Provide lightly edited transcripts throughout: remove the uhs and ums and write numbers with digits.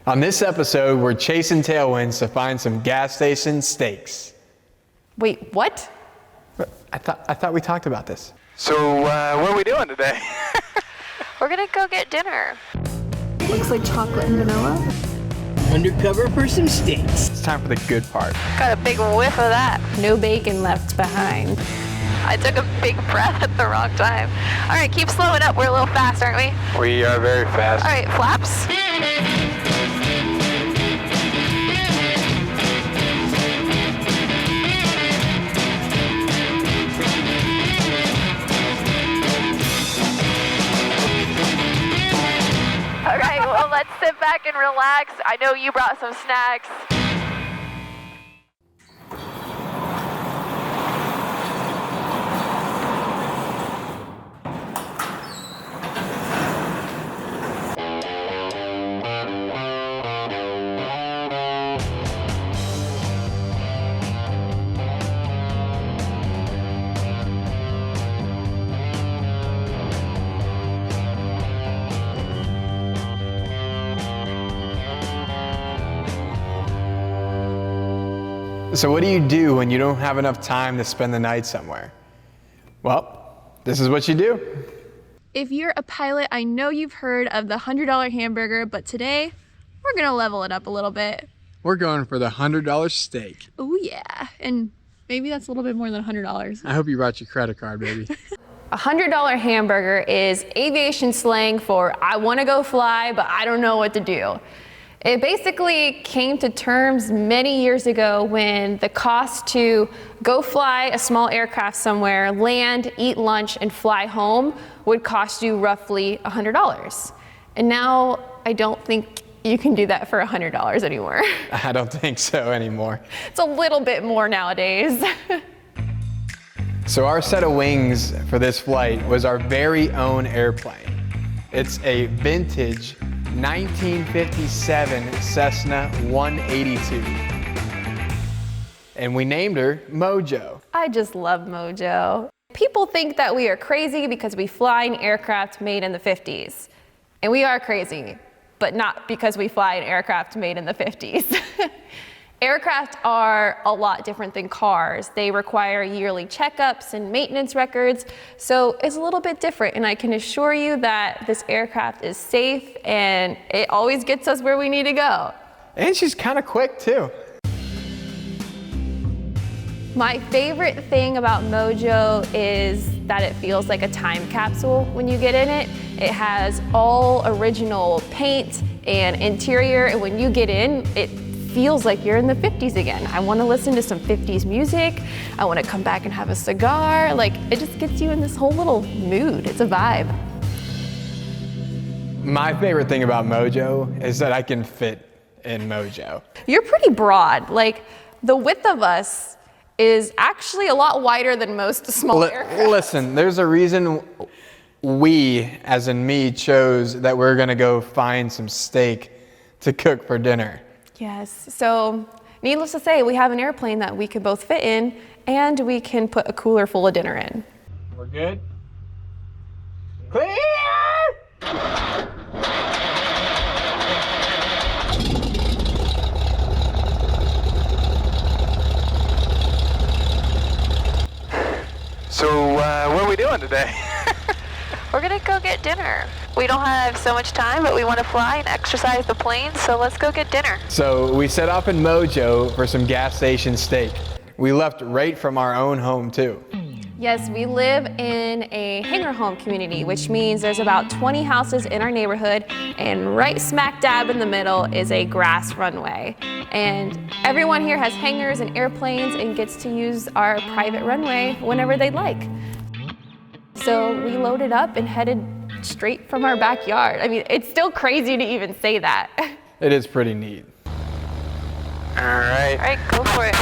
On this episode, we're chasing tailwinds to find some gas station steaks. Wait, what? I thought we talked about this. So, what are we doing today? We're gonna go get dinner. Looks like chocolate and vanilla. Undercover for some steaks. It's time for the good part. Got a big whiff of that. No bacon left behind. I took a big breath at the wrong time. All right, keep slowing up. We're a little fast, aren't we? We are very fast. All right, flaps. All right, well, let's sit back and relax. I know you brought some snacks. So what do you do when you don't have enough time to spend the night somewhere? Well, this is what you do. If you're a pilot, I know you've heard of the $100 hamburger, but today we're gonna level it up a little bit. We're going for the $100 steak. Oh yeah, and maybe that's a little bit more than $100. I hope you brought your credit card, baby. A $100 hamburger is aviation slang for I want to go fly, but I don't know what to do. It basically came to terms many years ago when the cost to go fly a small aircraft somewhere, land, eat lunch, and fly home would cost you roughly $100. And now I don't think you can do that for $100 anymore. I don't think so anymore. It's a little bit more nowadays. So our set of wings for this flight was our very own airplane. It's a vintage 1957 Cessna 182. And we named her Mojo. I just love Mojo. People think that we are crazy because we fly an aircraft made in the 50s. And we are crazy, but not because we fly an aircraft made in the 50s. Aircraft are a lot different than cars. They require yearly checkups and maintenance records, so it's a little bit different, and I can assure you that this aircraft is safe and it always gets us where we need to go. And she's kind of quick too. My favorite thing about Mojo is that it feels like a time capsule when you get in it. It has all original paint and interior, and when you get in, it feels like you're in the 50s again. I want to listen to some 50s music. I want to come back and have a cigar. Like, it just gets you in this whole little mood. It's a vibe. My favorite thing about Mojo is that I can fit in Mojo. You're pretty broad. Like, the width of us is actually a lot wider than most small aircraft. Listen, there's a reason we, as in me, chose that we're gonna go find some steak to cook for dinner. Yes, so needless to say, we have an airplane that we could both fit in, and we can put a cooler full of dinner in. We're good? Clear! So, what are we doing today? We're gonna go get dinner. We don't have so much time, but we want to fly and exercise the plane, so let's go get dinner. So we set off in Mojo for some gas station steak. We left right from our own home too. Yes, we live in a hangar home community, which means there's about 20 houses in our neighborhood, and right smack dab in the middle is a grass runway. And everyone here has hangars and airplanes and gets to use our private runway whenever they'd like. So we loaded up and headed straight from our backyard. I mean, it's still crazy to even say that. It is pretty neat. All right. All right, go for it.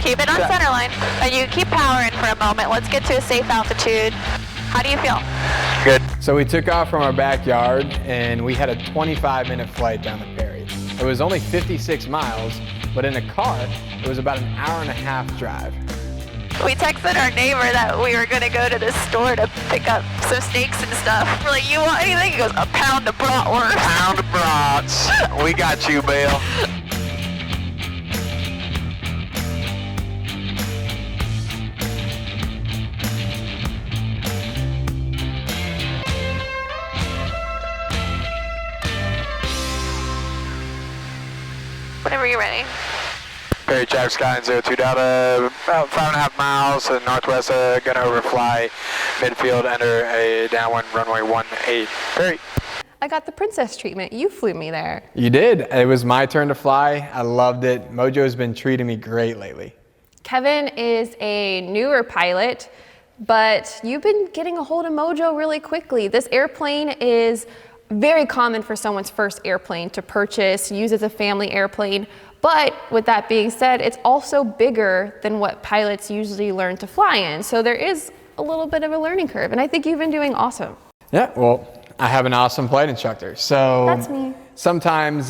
Keep it on center line. And you keep powering for a moment. Let's get to a safe altitude. How do you feel? Good. So we took off from our backyard and we had a 25-minute flight down the ferry. It was only 56 miles, but in a car, it was about an hour and a half drive. We texted our neighbor that we were gonna go to the store to pick up some steaks and stuff. We're like, you want anything? He goes, a pound of bratwurst. Pound of brats. We got you, Bill. Whenever you're ready. Perry Jack Skylane 02 Delta, about 5.5 miles to the northwest, gonna overfly midfield, enter a downwind runway 18. Perry. I got the princess treatment. You flew me there. You did. It was my turn to fly. I loved it. Mojo's been treating me great lately. Kevin is a newer pilot, but you've been getting a hold of Mojo really quickly. This airplane is very common for someone's first airplane to purchase, use as a family airplane. But with that being said, it's also bigger than what pilots usually learn to fly in. So there is a little bit of a learning curve, and I think you've been doing awesome. Yeah, well, I have an awesome flight instructor. So That's me. sometimes,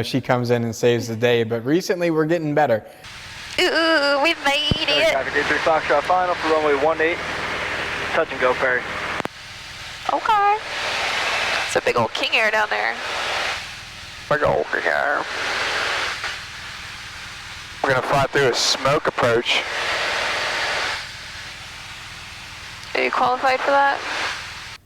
she comes in and saves the day, but recently we're getting better. Ooh, we made it. Traffic 83 Foxtrot final for runway 18. Touch and go, Perry. Okay. It's a big old King Air down there. Big old King Air. We're gonna fly through a smoke approach. Are you qualified for that?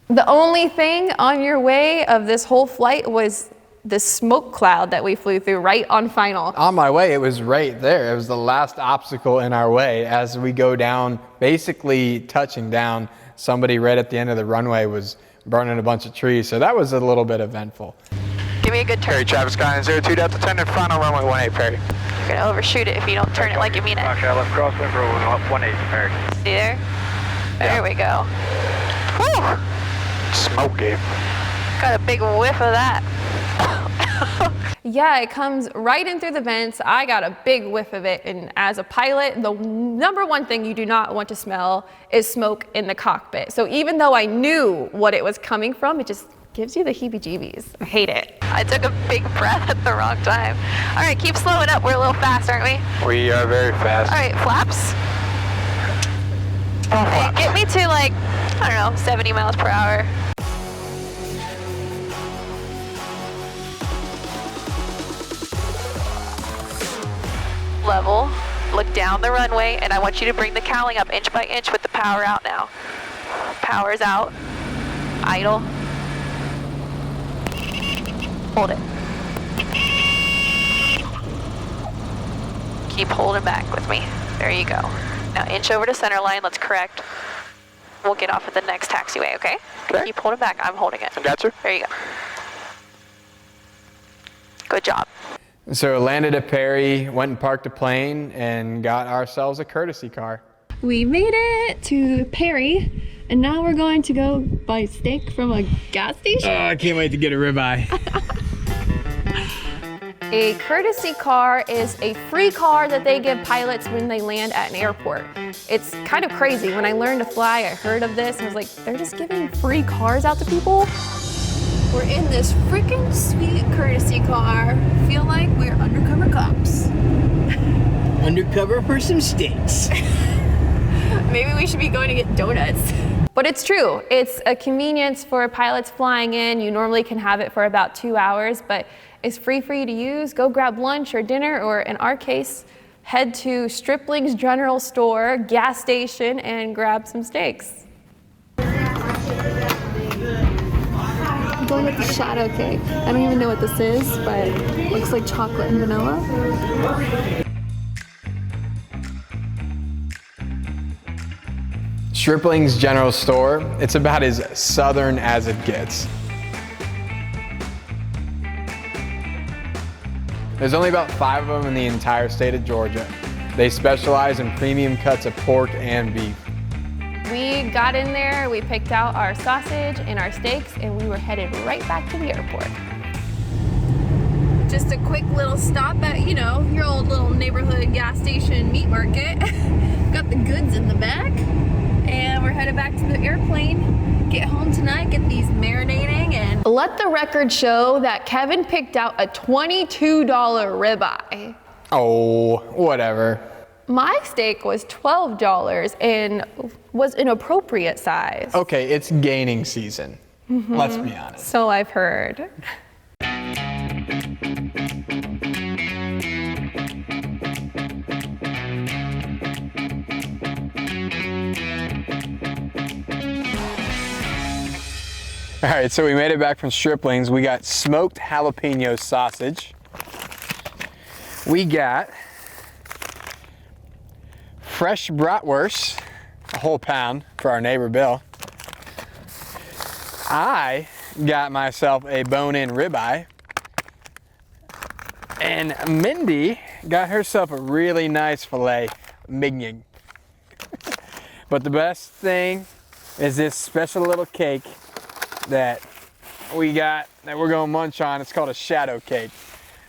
The only thing on your way of this whole flight was the smoke cloud that we flew through right on final. On my way, it was right there. It was the last obstacle in our way as we go down, basically touching down. Somebody right at the end of the runway was burning a bunch of trees, so that was a little bit eventful. Give me a good turn. Perry Travis Skylane 02 Delta 10 and final runway 18, Perry. You're gonna overshoot it if you don't turn it like you mean it. Foxtrot left crosswind for 18, Perry. See there? There we go. Whew! Smoky. Got a big whiff of that. Yeah, it comes right in through the vents. I got a big whiff of it. And as a pilot, the number one thing you do not want to smell is smoke in the cockpit. So even though I knew what it was coming from, it just gives you the heebie-jeebies. I hate it. I took a big breath at the wrong time. All right, keep slowing up. We're a little fast, aren't we? We are very fast. All right, flaps. Hey, get me to like, I don't know, 70 miles per hour. Level, look down the runway, and I want you to bring the cowling up inch by inch with the power out now. Power's out. Idle. Hold it. Keep holding back with me. There you go. Now inch over to center line, let's correct. We'll get off at the next taxiway, okay? Okay. Keep holding back, I'm holding it. Got you. There you go. Good job. So landed at Perry, went and parked a plane, and got ourselves a courtesy car. We made it to Perry, and now we're going to go buy steak from a gas station. Oh, I can't wait to get a ribeye. A courtesy car is a free car that they give pilots when they land at an airport. It's kind of crazy. When I learned to fly, I heard of this, and I was like, they're just giving free cars out to people? We're in this freaking sweet courtesy car. Feel like we're undercover cops. Undercover for some steaks. Maybe we should be going to get donuts. But it's true. It's a convenience for pilots flying in. You normally can have it for about 2 hours, but it's free for you to use. Go grab lunch or dinner, or in our case, head to Stripling's General Store, gas station, and grab some steaks. I'm going with the shadow cake. I don't even know what this is, but it looks like chocolate and vanilla. Stripling's General Store, it's about as southern as it gets. There's only about 5 of them in the entire state of Georgia. They specialize in premium cuts of pork and beef. We got in there, we picked out our sausage and our steaks, and we were headed right back to the airport. Just a quick little stop at, you know, your old little neighborhood gas station meat market. Got the goods in the back, and we're headed back to the airplane. Get home tonight, get these marinating, and let the record show that Kevin picked out a $22 ribeye. Oh, whatever. My steak was $12 and was an appropriate size. Okay, it's gaining season. Let's be honest. So I've heard. All right, so we made it back from Stripling's. We got smoked jalapeno sausage. We got fresh bratwurst, a whole pound for our neighbor Bill. I got myself a bone-in ribeye. And Mindy got herself a really nice filet mignon. But the best thing is this special little cake that we got that we're gonna munch on. It's called a shadow cake.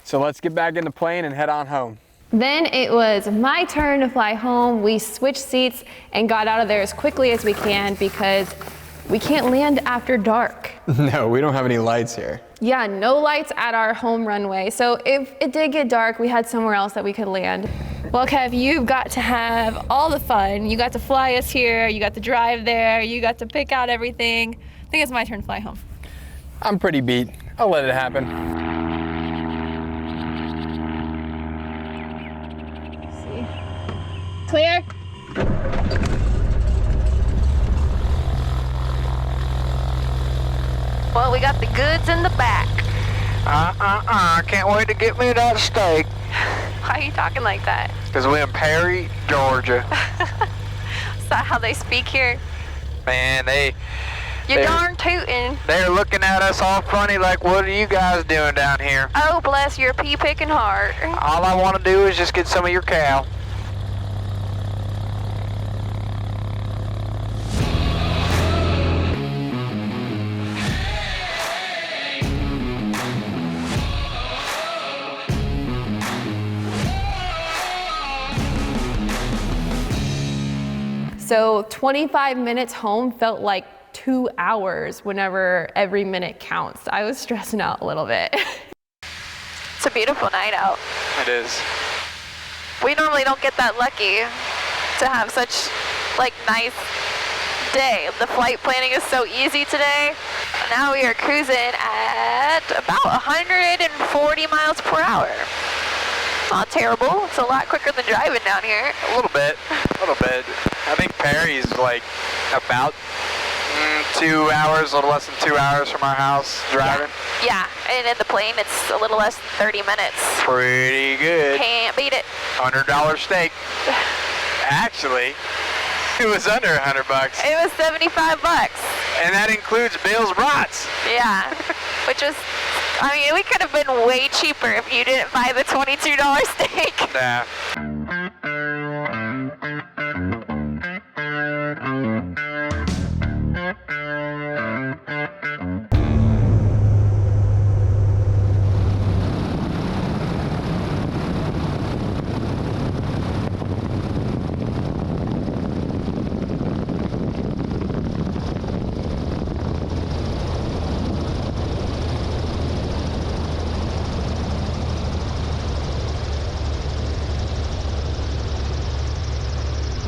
So let's get back in the plane and head on home. Then it was my turn to fly home. We switched seats and got out of there as quickly as we can because we can't land after dark. No, we don't have any lights here. Yeah, no lights at our home runway. So if it did get dark, we had somewhere else that we could land. Well, Kev, you've got to have all the fun. You got to fly us here, you got to drive there, you got to pick out everything. I think it's my turn to fly home. I'm pretty beat. I'll let it happen. See. Clear. Well, we got the goods in the back. Can't wait to get me that steak. Why are you talking like that? Because we're in Perry, Georgia. Is that how they speak here? Man, You're They're- darn tootin'. they're looking at us all funny like, what are you guys doing down here? Oh, bless your pea-picking heart. All I want to do is just get some of your cow. So 25 minutes home felt like 2 hours whenever every minute counts. I was stressing out a little bit. It's a beautiful night out. It is. We normally don't get that lucky to have such nice day. The flight planning is so easy today. Now we are cruising at about 140 miles per hour. Not terrible. It's a lot quicker than driving down here. A little bit. I think Perry's like about 2 hours, a little less than 2 hours from our house driving. Yeah, and in the plane it's a little less than 30 minutes. Pretty good. Can't beat it. $100 steak. Actually, it was under $100. It was 75 bucks. And that includes Bill's brats. Yeah, which was, I mean, we could have been way cheaper if you didn't buy the $22 steak. Nah.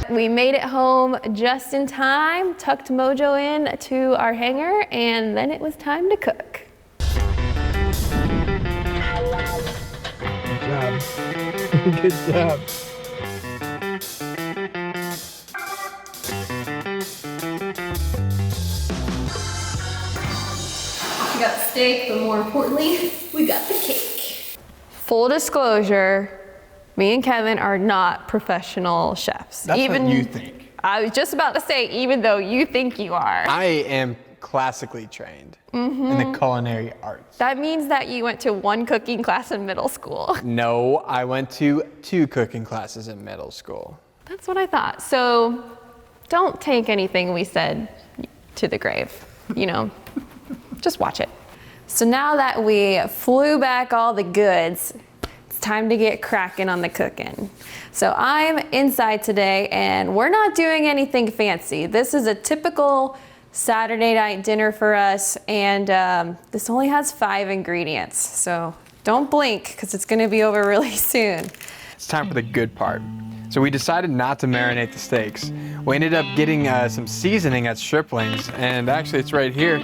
We made it home just in time, tucked Mojo in to our hangar, and then it was time to cook. Good job. We got the steak, but more importantly, we got the cake. Full disclosure, me and Kevin are not professional chefs. That's what you think. I was just about to say, even though you think you are. I am classically trained in the culinary arts. That means that you went to one cooking class in middle school. No, I went to 2 cooking classes in middle school. That's what I thought. So don't take anything we said to the grave, you know, just watch it. So now that we flew back all the goods, it's time to get cracking on the cooking. So I'm inside today and we're not doing anything fancy. This is a typical Saturday night dinner for us, and this only has 5 ingredients. So don't blink because it's gonna be over really soon. It's time for the good part. So we decided not to marinate the steaks. We ended up getting some seasoning at Stripling's, and actually it's right here.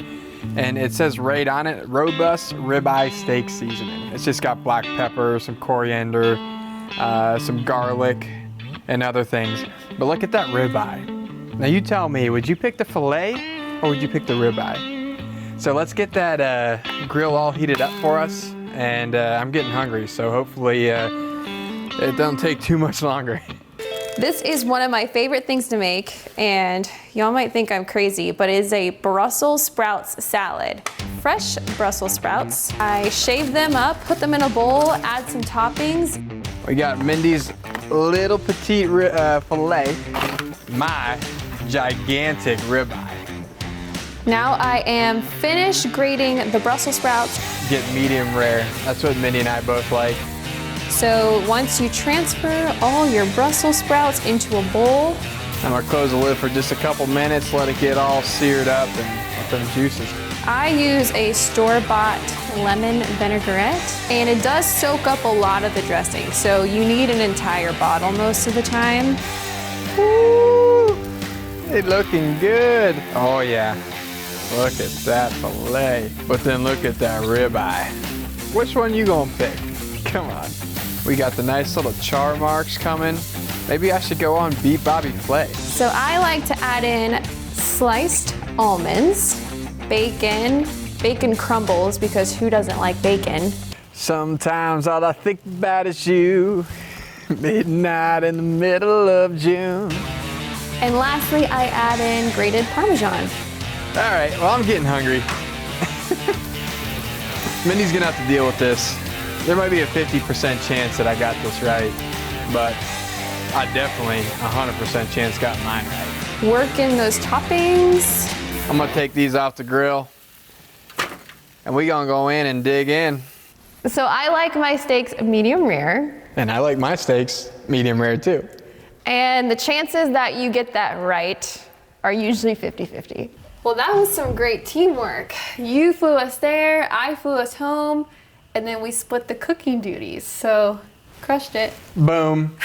And it says right on it, robust ribeye steak seasoning. It's just got black pepper, some coriander, some garlic, and other things. But look at that ribeye. Now you tell me, would you pick the filet or would you pick the ribeye? So let's get that grill all heated up for us. And I'm getting hungry, so hopefully it doesn't take too much longer. This is one of my favorite things to make, and y'all might think I'm crazy, but it is a Brussels sprouts salad. Fresh Brussels sprouts. I shave them up, put them in a bowl, add some toppings. We got Mindy's little petite filet, my gigantic ribeye. Now I am finished grating the Brussels sprouts. Get medium rare. That's what Mindy and I both like. So once you transfer all your Brussels sprouts into a bowl. I'm gonna close the lid for just a couple minutes, let it get all seared up and let them juices. I use a store-bought lemon vinaigrette, and it does soak up a lot of the dressing, so you need an entire bottle most of the time. Woo! It's looking good. Oh yeah, look at that filet. But then look at that ribeye. Which one you gonna pick? Come on. We got the nice little char marks coming. Maybe I should go on Beat Bobby Flay. So I like to add in sliced almonds, bacon crumbles, because who doesn't like bacon? Sometimes all I think about is you. Midnight in the middle of June. And lastly, I add in grated Parmesan. All right, well, I'm getting hungry. Mindy's gonna have to deal with this. There might be a 50% chance that I got this right, but I definitely 100% chance got mine right. Work in those toppings. I'm gonna take these off the grill, and we gonna go in and dig in. So I like my steaks medium rare. And I like my steaks medium rare too. And the chances that you get that right are usually 50-50. Well, that was some great teamwork. You flew us there, I flew us home, and then we split the cooking duties, so crushed it. Boom.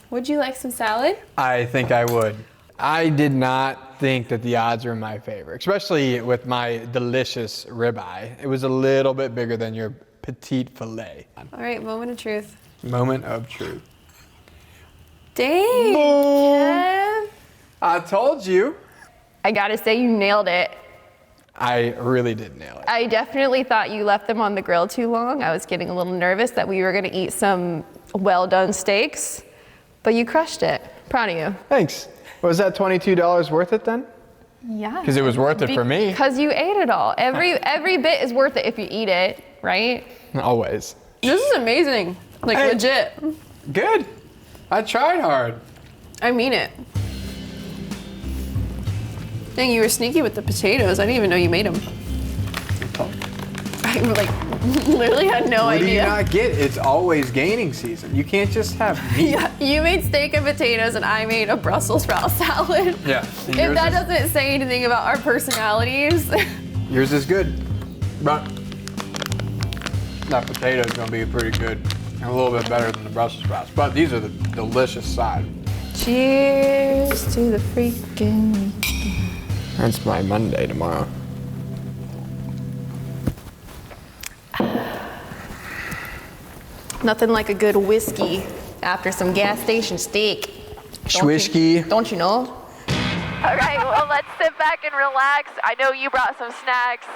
Would you like some salad? I think I would. I did not think that the odds were in my favor, especially with my delicious ribeye. It was a little bit bigger than your petite filet. All right, moment of truth. Moment of truth. Dang, Kev. I told you. I gotta say, you nailed it. I really did nail it. I definitely thought you left them on the grill too long. I was getting a little nervous that we were gonna eat some well-done steaks, but you crushed it. Proud of you. Thanks. Was that $22 worth it then? Yeah. Because it was worth it for me. Because you ate it all. Every bit is worth it if you eat it, right? Always. This is amazing. Like, Hey. legit. Good. I tried hard. I mean it. Dang, you were sneaky with the potatoes. I didn't even know you made them. I literally had no What do you idea. not get? It's always gaining season. You can't just have meat. Yeah, you made steak and potatoes, and I made a Brussels sprout salad. Yeah. If that doesn't say anything about our personalities. Yours is good, but that potato is gonna be pretty good and a little bit better than the Brussels sprouts. But these are the delicious side. Cheers to the freaking weekend. That's my Monday tomorrow. Nothing like a good whiskey after some gas station steak. Schwishky. Don't you know? All right, well, let's sit back and relax. I know you brought some snacks.